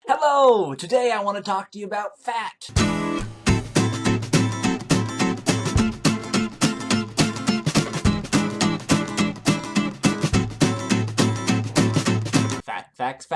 Hello! Today I want to talk to you about fat. Fact.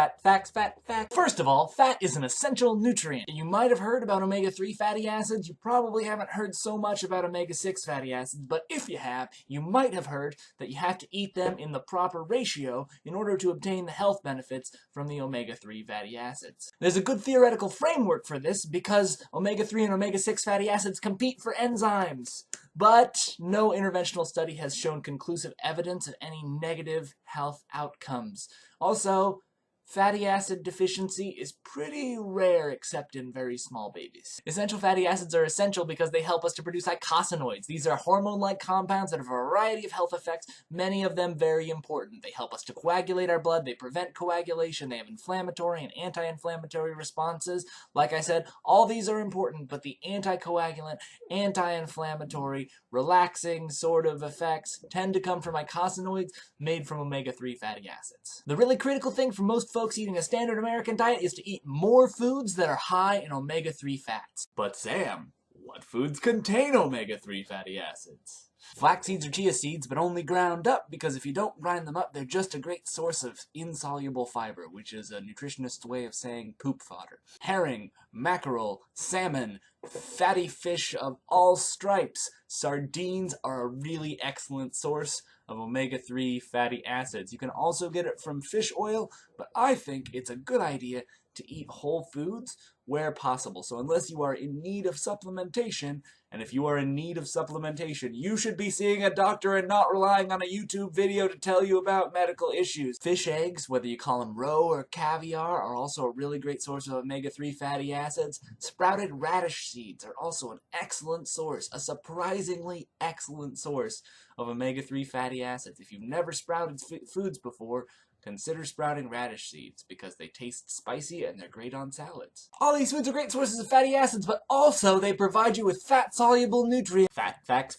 First of all, fat is an essential nutrient. You might have heard about omega-3 fatty acids. You probably haven't heard so much about omega-6 fatty acids, but if you have, you might have heard that you have to eat them in the proper ratio in order to obtain the health benefits from the omega-3 fatty acids. There's a good theoretical framework for this because omega-3 and omega-6 fatty acids compete for enzymes. But no interventional study has shown conclusive evidence of any negative health outcomes. Also, fatty acid deficiency is pretty rare except in very small babies. Essential fatty acids are essential because they help us to produce eicosanoids. These are hormone-like compounds that have a variety of health effects, many of them very important. They help us to coagulate our blood, they prevent coagulation, they have inflammatory and anti-inflammatory responses. Like I said, all these are important, but the anticoagulant, anti-inflammatory, relaxing sort of effects tend to come from eicosanoids made from omega-3 fatty acids. The really critical thing for most folks eating a standard American diet is to eat more foods that are high in omega-3 fats. But Sam, what foods contain omega-3 fatty acids? Flax seeds or chia seeds, but only ground up, because if you don't grind them up, they're just a great source of insoluble fiber, which is a nutritionist's way of saying poop fodder. Herring, mackerel, salmon, fatty fish of all stripes, sardines are a really excellent source of omega-3 fatty acids. You can also get it from fish oil, but I think it's a good idea to eat whole foods where possible. So unless you are in need of supplementation, and if you are in need of supplementation, you should be seeing a doctor and not relying on a YouTube video to tell you about medical issues. Fish eggs, whether you call them roe or caviar, are also a really great source of omega-3 fatty acids. Sprouted radish seeds are also an excellent source, a surprisingly excellent source of omega-3 fatty acids. If you've never sprouted foods before, consider sprouting radish seeds because they taste spicy and they're great on salads. All these foods are great sources of fatty acids, but also they provide you with fat-soluble nutrients. Facts.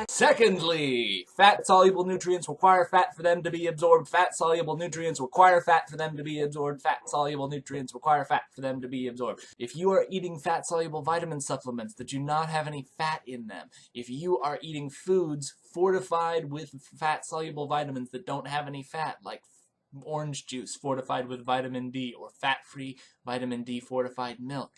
Secondly, fat-soluble nutrients require fat for them to be absorbed. Fat-soluble nutrients require fat for them to be absorbed. Fat-soluble nutrients require fat for them to be absorbed. If you are eating fat-soluble vitamin supplements that do not have any fat in them, if you are eating foods fortified with fat-soluble vitamins that don't have any fat, like orange juice fortified with vitamin D or fat-free vitamin D fortified milk.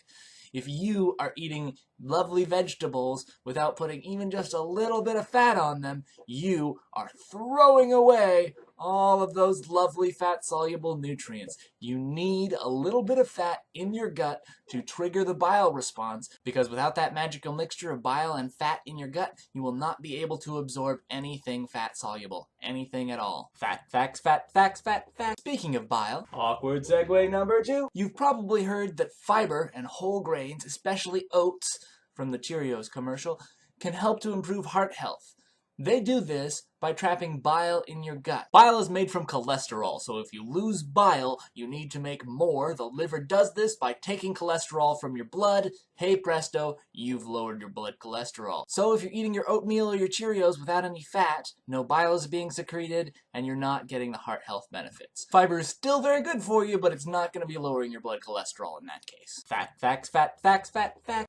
If you are eating lovely vegetables without putting even just a little bit of fat on them, you are throwing away all of those lovely fat-soluble nutrients. You need a little bit of fat in your gut to trigger the bile response, because without that magical mixture of bile and fat in your gut, you will not be able to absorb anything fat-soluble. Anything at all. Facts. Speaking of bile, awkward segue number 2. You've probably heard that fiber and whole grains, especially oats from the Cheerios commercial, can help to improve heart health. They do this by trapping bile in your gut. Bile is made from cholesterol, so if you lose bile, you need to make more. The liver does this by taking cholesterol from your blood. Hey presto, you've lowered your blood cholesterol. So if you're eating your oatmeal or your Cheerios without any fat, no bile is being secreted, and you're not getting the heart health benefits. Fiber is still very good for you, but it's not going to be lowering your blood cholesterol in that case. Facts.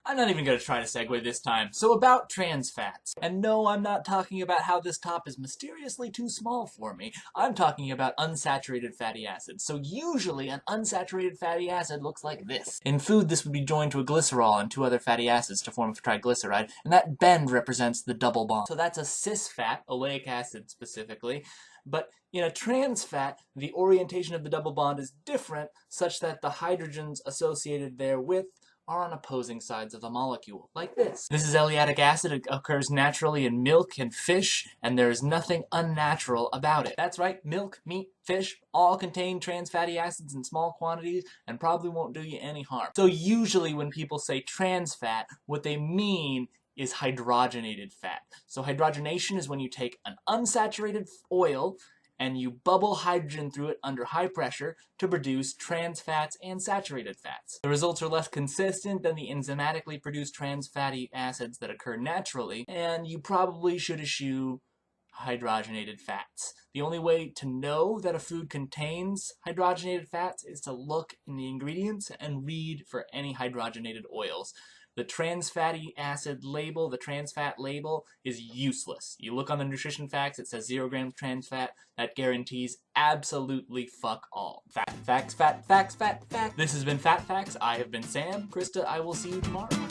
I'm not even going to try to segue this time. So about trans fats. And no, I'm not talking about how this top is mysteriously too small for me. I'm talking about unsaturated fatty acids. So usually an unsaturated fatty acid looks like this. In food, this would be joined to a glycerol and 2 other fatty acids to form a triglyceride, and that bend represents the double bond. So that's a cis fat, oleic acid specifically. But in a trans fat, the orientation of the double bond is different, such that the hydrogens associated therewith are on opposing sides of the molecule, like this. This is L-eotic acid. It occurs naturally in milk and fish, and there is nothing unnatural about it. That's right, milk, meat, fish, all contain trans fatty acids in small quantities and probably won't do you any harm. So usually when people say trans fat, what they mean is hydrogenated fat. So hydrogenation is when you take an unsaturated oil and you bubble hydrogen through it under high pressure to produce trans fats and saturated fats. The results are less consistent than the enzymatically produced trans fatty acids that occur naturally, and you probably should eschew hydrogenated fats. The only way to know that a food contains hydrogenated fats is to look in the ingredients and read for any hydrogenated oils. The trans fatty acid label, the trans fat label, is useless. You look on the nutrition facts, it says 0 grams trans fat. That guarantees absolutely fuck all. Facts, facts, facts. This has been Fat Facts. I have been Sam. Krista, I will see you tomorrow.